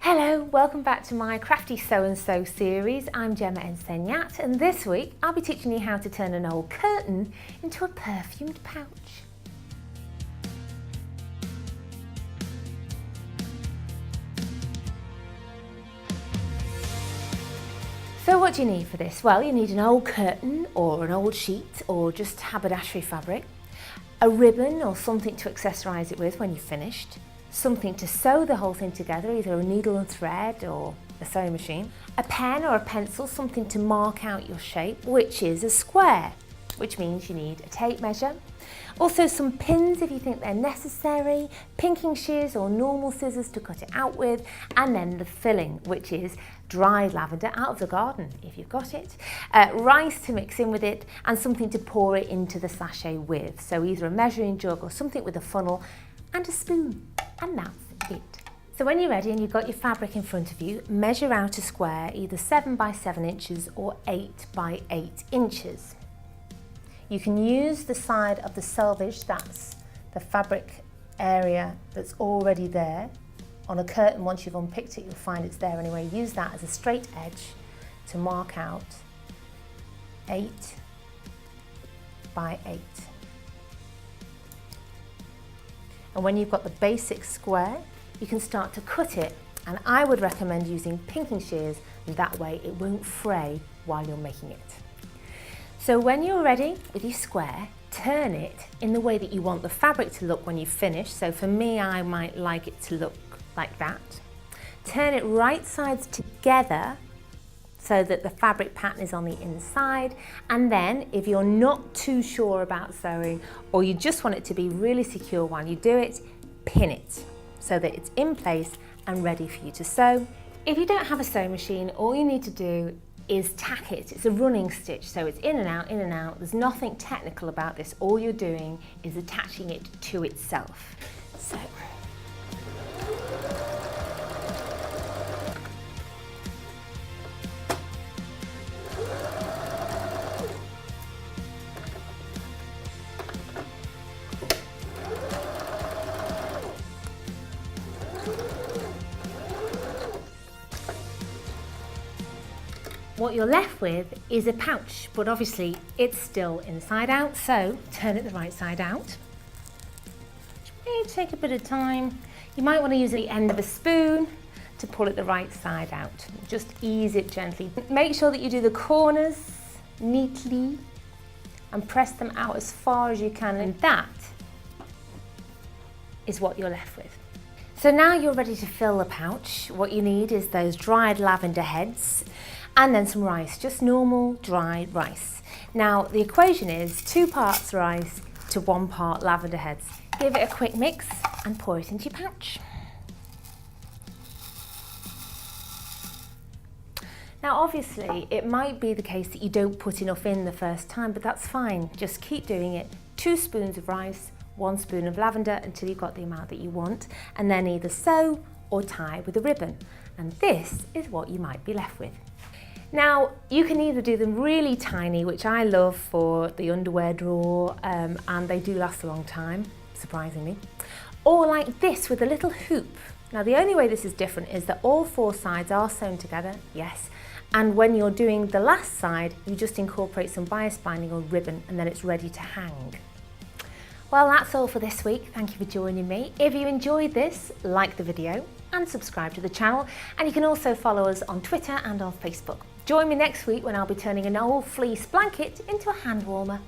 Hello, welcome back to my Crafty Sew and Sew series. I'm Gema Ensenat, and this week I'll be teaching you how to turn an old curtain into a perfumed pouch. So what do you need for this? Well, you need an old curtain or an old sheet or just haberdashery fabric, a ribbon or something to accessorise it with when you've finished, something to sew the whole thing together, either a needle and thread or a sewing machine, a pen or a pencil, something to mark out your shape, which is a square, which means you need a tape measure. Also some pins if you think they're necessary, pinking shears or normal scissors to cut it out with, and then the filling, which is dried lavender out of the garden if you've got it, rice to mix in with it, and something to pour it into the sachet with. So either a measuring jug or something with a funnel and a spoon, and that's it. So when you're ready and you've got your fabric in front of you, measure out a square, either 7 by 7 inches or 8 by 8 inches. You can use the side of the selvage, that's the fabric area that's already there. On a curtain, once you've unpicked it, you'll find it's there anyway. Use that as a straight edge to mark out 8 by 8. And when you've got the basic square, you can start to cut it. And I would recommend using pinking shears, and that way it won't fray while you're making it. So when you're ready with your square, turn it in the way that you want the fabric to look when you've finished. So for me, I might like it to look like that. Turn it right sides together so that the fabric pattern is on the inside, and then if you're not too sure about sewing or you just want it to be really secure while you do it, pin it so that it's in place and ready for you to sew. If you don't have a sewing machine, all you need to do is tack it. It's a running stitch, so it's in and out, in and out. There's nothing technical about this. All you're doing is attaching it to itself. So what you're left with is a pouch, but obviously it's still inside out, so turn it the right side out. Which may take a bit of time. You might want to use the end of a spoon to pull it the right side out. Just ease it gently. Make sure that you do the corners neatly and press them out as far as you can, and that is what you're left with. So now you're ready to fill the pouch. What you need is those dried lavender heads and then some rice, just normal dried rice. Now the equation is 2 parts rice to 1 part lavender heads. Give it a quick mix and pour it into your pouch. Now obviously it might be the case that you don't put enough in the first time, but that's fine. Just keep doing it. 2 spoons of rice, 1 spoon of lavender until you've got the amount that you want, and then either sew or tie with a ribbon. And this is what you might be left with. Now, you can either do them really tiny, which I love for the underwear drawer, and they do last a long time, surprisingly, or like this with a little hoop. Now, the only way this is different is that all 4 sides are sewn together, yes, and when you're doing the last side, you just incorporate some bias binding or ribbon, and then it's ready to hang. Well, that's all for this week. Thank you for joining me. If you enjoyed this, like the video and subscribe to the channel, and you can also follow us on Twitter and on Facebook. Join me next week when I'll be turning an old fleece blanket into a hand warmer.